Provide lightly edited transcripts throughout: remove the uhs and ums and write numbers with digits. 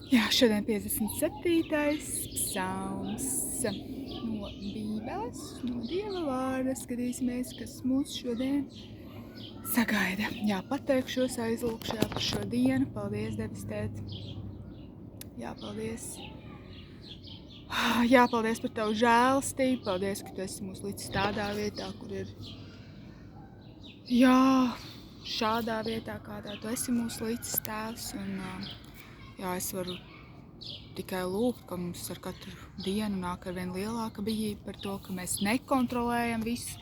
Jā, šodien 57. psalms no Bībeles, no Dieva vārda. Skatīsimies, kas mūs šodien sagaida. Jā, pateikšos, aizlūkšu par šo dienu. Paldies, debes tēt. Jā, paldies. Jā, paldies par tavu žēlastību. Paldies, ka tu esi mūs līdz tādā vietā, kur ir. Jā, šādā vietā, kādā tu esi mūs līdz tēvs. Un, jā, es varu tikai lūgt, ka mums ar katru dienu nāk ar vien lielāka bijība par to, ka mēs nekontrolējam visu,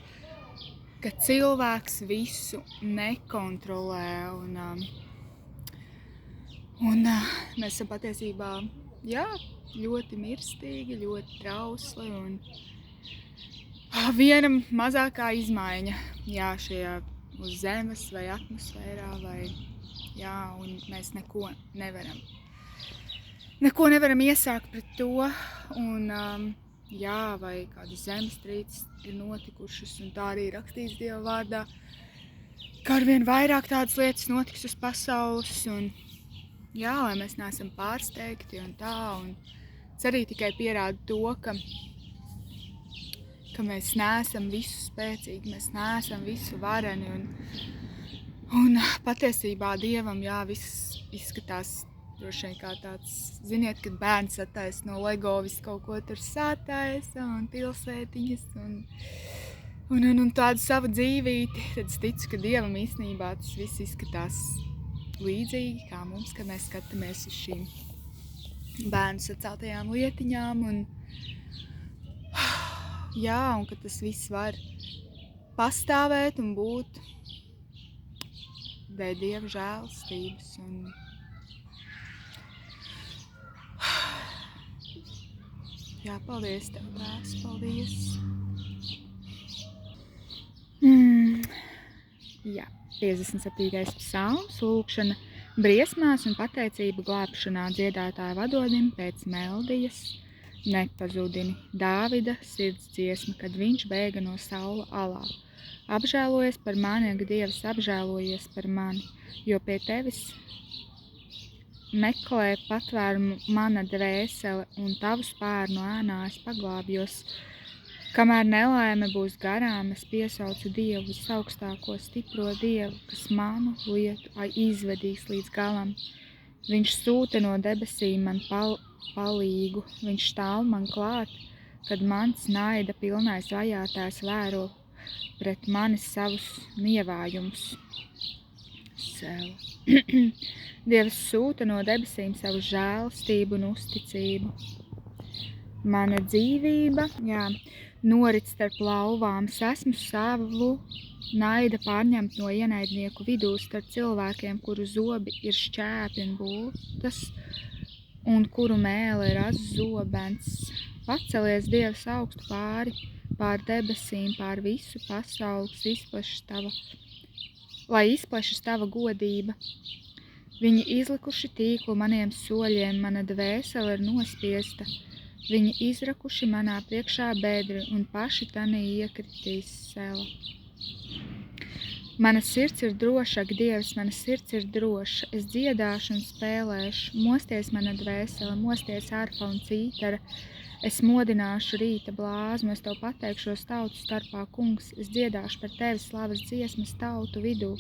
ka cilvēks visu nekontrolē. Un mēs esam patiesībā ļoti mirstīgi, ļoti trausli. Un viena mazākā izmaiņa šajā uz zemes vai atmosfērā, un mēs neko nevaram iesākt pret to, un vai kādas zemestrīces ir notikušas, un tā arī rakstīts Dieva vārdā, ka arvien vairāk tādas lietas notiks uz pasaules, un lai mēs neesam pārsteigti un tā, un tas arī tikai pierāda to, ka mēs neesam visu spēcīgi, mēs neesam visu vareni, un patiesībā Dievam viss izskatās droši vien kā tāds, ziniet, kad bērns attaisa no Lego visu kaut ko tur sataisa un pilsētiņas un tādu savu dzīvīti, tad es ticu, ka Dievam īstenībā tas viss izskatās līdzīgi kā mums, kad mēs skatāmies uz šīm bērnu saceltajām lietiņām un ka tas viss var pastāvēt un būt dēļ Dieva žēlastības un paldies Tev, Tēvs, paldies. 57. psalms, lūkšana briesmās un pateicība glābšanā dziedātāja vadonim pēc meldijas. Nepazudini Dāvida sirds dziesma, kad viņš bēga no Saula alā. Apžēlojies par mani, ak Dievs, apžēlojies par mani, jo pie Tevis meklē patvērumu mana dvēsele, un Tavu spārnu ēnā es paglābjos. Kamēr nelaime būs garām, es piesaucu Dievu, visaugstāko stipro Dievu, kas manu lietu izvedīs līdz galam. Viņš sūta no debesīm man palīgu, viņš stāv man klāt, kad mans naida pilnais vajātājs vēro pret mani savus nievājumus. Dievs sūta no debesīm savu žēlastību un uzticību. Mana dzīvība, norit starp lauvām, es esmu savu naida pārņemt no ienaidnieku vidū starp cilvēkiem, kuru zobi ir šķēpi un bultas, un kuru mēle ir azzobens. Pacelies Dievs augstu pār debesīm, pār visu pasauli, lai izplešas Tava godība. Viņi izlikuši tīklu maniem soļiem, mana dvēsele ir nospiesta. Viņi izrakuši manā priekšā bēdri un paši tanī iekritīs sela. Mana sirds ir droša, ak Dievs, mana sirds ir droša. Es dziedāšu un spēlēšu, mosties mana dvēsele, mosties arfa un cītara. Es modināšu rīta blāzmu, es Tev pateikšos tautu starpā, kungs, es dziedāšu par Tevi slavas dziesmas tautu vidū,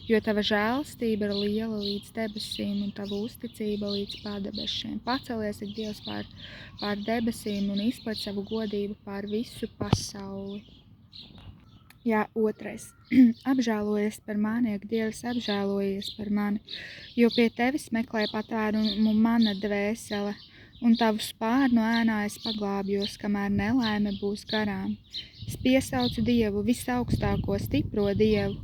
jo Tava žēlastība ir liela līdz debesīm un Tava uzticība līdz padebešiem. Pacelies, ak Dievs, pār debesīm un izplet savu godību pār visu pasauli. 2. Apžēlojies par mani, ak Dievs, apžēlojies par mani, jo pie Tevis meklē patvērumu mana dvēsele, un Tavu spārnu ēnā es paglābjos, kamēr nelaime būs garām. Es piesaucu Dievu, visaugstāko stipro Dievu,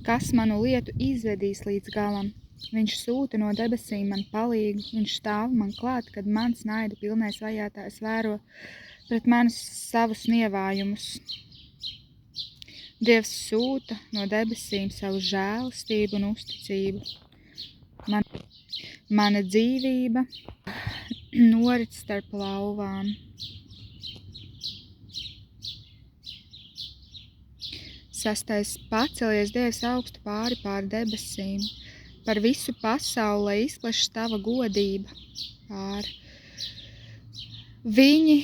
kas manu lietu izvedīs līdz galam. Viņš sūta no debesīm man palīgu, viņš stāv man klāt, kad mans naida pilnais vajātājs vēro pret manis savus nievājumus. Dievs sūta no debesīm savu žēlastību un uzticību. Mana dzīvība norit starp lauvām. 6. Pacelies Dievs augstu pāri debesīm, par visu pasauli, lai izplešas tava godība pār. Viņi,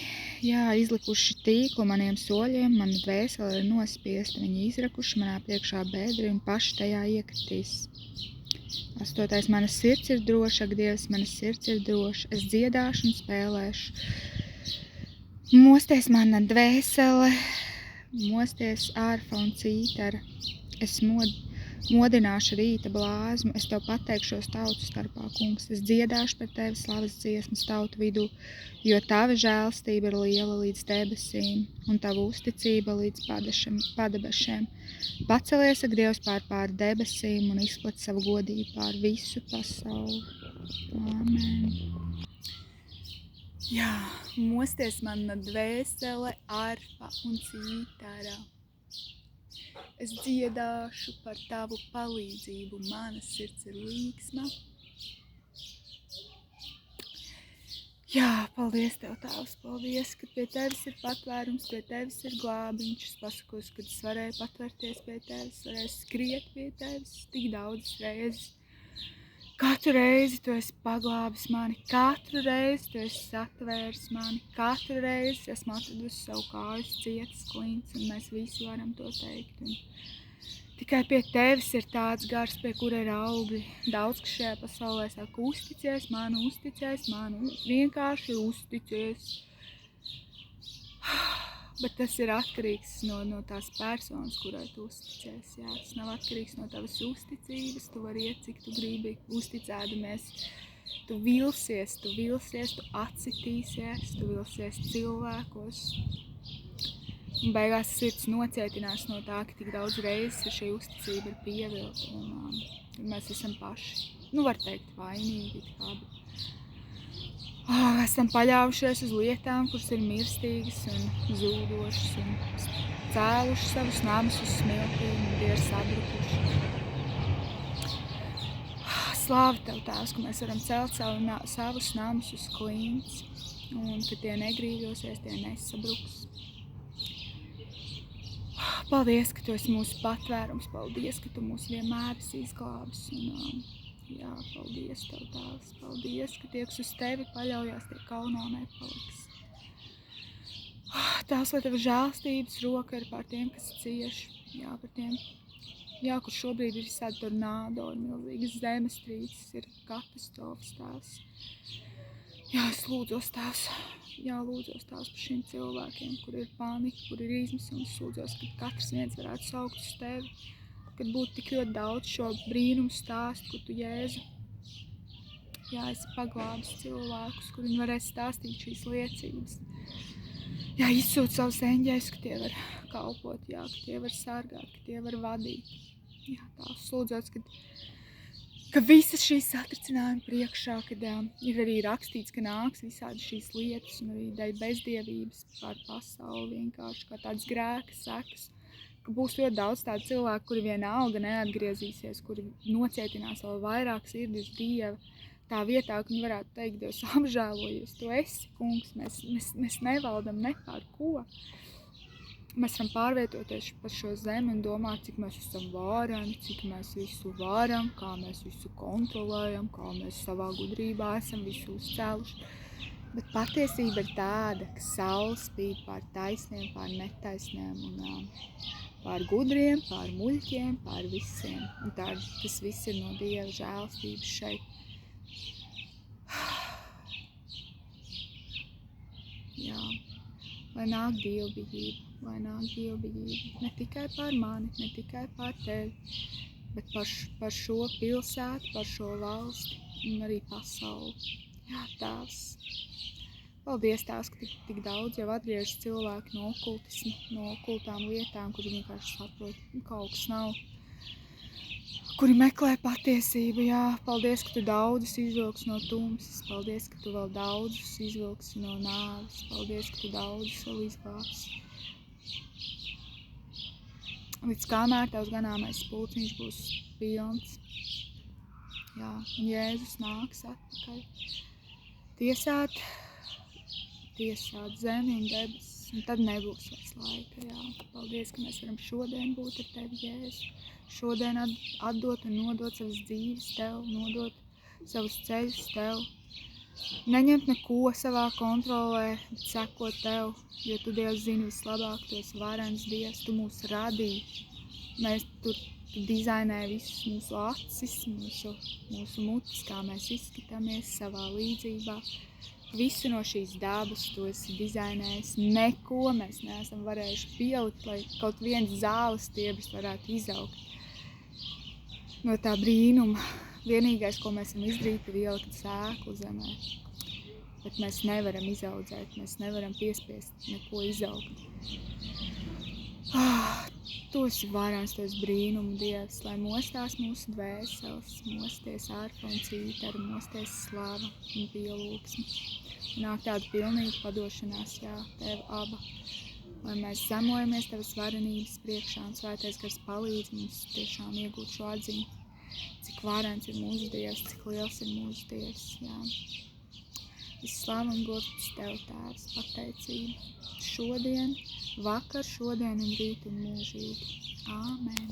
izlikuši tīklu maniem soļiem, mana dvēsele ir nospiesta, viņi izrakuši manā priekšā bēdri un paši tajā iekritīs. 8. Mana sirds ir droša, ak, Dievs, mana sirds ir droša, es dziedāšu un spēlēšu. Mosties mana dvēsele, mosties ārfa un cītara, es modināšu rīta blāzmu, es tev pateikšos tautu starpā, kungs, es dziedāšu par tevi slavas dziesmas tautu vidū, jo tava žēlstība ir liela līdz debesīm un tava uzticība līdz padebešiem. Pacelies, ak, Dievs, pār debesīm un izplat savu godību pār visu pasauli. Āmen. Jā, mosties mana dvēsele, arfa un cītara. Es dziedāšu par tavu palīdzību, mana sirds ir līksma. Jā, paldies tev, Tēvs, paldies, ka pie tevis ir patvērums, pie tevis ir glābiņš. Es pasakos, kad es varēju patvērties pie tevis, varēju skriet pie tevis tik daudzas reizes. Katru reizi tu esi paglābis mani, katru reizi tu esi satvēris mani, katru reizi esmu atradusi savu kājas cietas klints, un mēs visi varam to teikt. Un tikai pie tevis ir tāds gars, pie kura ir augļi. Daudz, kas šajā pasaulē saka, uzticies man, vienkārši uzticies. Bet tas ir atkarīgs no tās personas, kurai tu uzticies. Jā, tas nav atkarīgs no tavas uzticības, tu vari iet, cik tu gribi, uzticēdamies. Tu vilsies, tu atsitīsies, tu vilsies cilvēkos. Un beigās sirds nocietinās no tā, ka tik daudz reizes šī uzticība ir pievilta. Un mēs esam paši, var teikt, vainīgi. Esam paļaujušies uz lietām, kuras ir mirstīgas un zūdošas un cēluši savus namus uz smiltīm un tie ir sabrukuši. Slāva tev, Tēvs, ka mēs varam celt savus namus uz klints un ka tie negrīļosies, tie nesabruks. Paldies, ka tu esi mūsu patvērums, paldies, ka tu mūs vienmēr esi izglābis. Jā, paldies tev, Tēvs, paldies, ka tie, kas uz tevi paļaujās, tie kaunā nepaliks. Tēvs, lai tava žēlstības roka ir pār tiem, kas cieši, par tiem, kur šobrīd ir visādi tornādo, milzīgas zemestrīces, ir katastrofas, Tēvs. Jā, es lūdzos, Tēvs, par šiem cilvēkiem, kur ir panika, kur ir izmisums, lūdzos, ka katrs viens varētu saukt uz tevi. Kad būtu tik ļoti daudz šo brīnumu stāstu, kur tu, Jēzu, esi paglābis cilvēkus, kur viņi varēs stāstīt šīs liecības. Izsūt savus eņģeļus, ka tie var kalpot, ka tie var sargāt, ka tie var vadīt. Tās lūdzots, ka visas šīs satricinājumi priekšā, kad ir arī rakstīts, ka nāks visādi šīs lietas un arī dēļ bezdievības pār pasauli vienkārši kā tāds grēka sekas. Ka būs ļoti daudz tādu cilvēku, kuri vienalga neatgriezīsies, kuri nocietinās vēl vairāk sirdi uz Dievu. Tā vietā, ka viņi varētu teikt, Dievs, apžēlojies, tu esi, kungs, mēs nevaldam ne par ko. Mēs varam pārvietoties par šo zemi un domāt, cik mēs esam vareni, cik mēs visu varam, kā mēs visu kontrolējam, kā mēs savā gudrībā esam visu uzcēluši. Bet patiesība ir tāda, ka saule spīd pār taisniem, pār netaisniem un pār gudriem, pār muļķiem, pār visiem. Un tas viss ir no Dieva žēlstības šeit. Lai nāk dievbijība, ne tikai pār mani, ne tikai pār tevi, bet par šo pilsētu, par šo valsti un arī pasauli. Tēvs. Paldies, Tēvs, ka tik daudz jau atgriežas cilvēki no okultisma, no okultām lietām, kuri vienkārši saprot, kaut kas nav, kuri meklē patiesību. Paldies, ka tu daudzus izvilksi no tumsas, paldies, ka tu vēl daudzus izvilksi no nāves, paldies, ka tu daudzus vēl izglābsi. Līdz kamēr tavs ganāmais pulciņš būs pilns, un Jēzus nāks atpakaļ tiesāt zemi un debesis. un tad nebūs vairs laika, jā. Paldies, ka mēs varam šodien būt ar Tevi, Jēzu. Šodien atdot un nodot savas dzīves Tev, nodot savus ceļus Tev. Neņemt neko savā kontrolē, bet sekot Tev, jo Tu, Dievs, zini vislabāk, Tu esi varens Dievs, Tu mūs radīji. Tu dizainēji visus mūsu acis, mūsu mutes, kā mēs izskatāmies savā līdzībā. Visu no šīs dabas Tu esi dizainējis. Neko mēs neesam varējuši pielikt, lai kaut viens zāles stiebrs varētu izaugt no tā brīnuma. Vienīgais, ko mēs varam izdarīt, ir ielikt sēklu zemē. Bet mēs nevaram izaudzēt, mēs nevaram piespiest neko izaugt. Tu esi varens, Tu esi brīnumu Dievs, lai mostās mūsu dvēseles, mosties ārfa un cītara, mosties slava un pielūgsme. Nāk tāda pilnīga padošanās, jā, Tev aba, lai mēs zemojamies Tavas varenības priekšā un Svētais Gars palīdz mums tiešām iegūt šo atziņu, cik varens ir mūsu Dievs, cik liels ir mūsu Dievs, jā. Viss slava un gods Tev, Tēvs, pateicība šodien, vakar, šodien un rīt un mūžīgi. Āmen.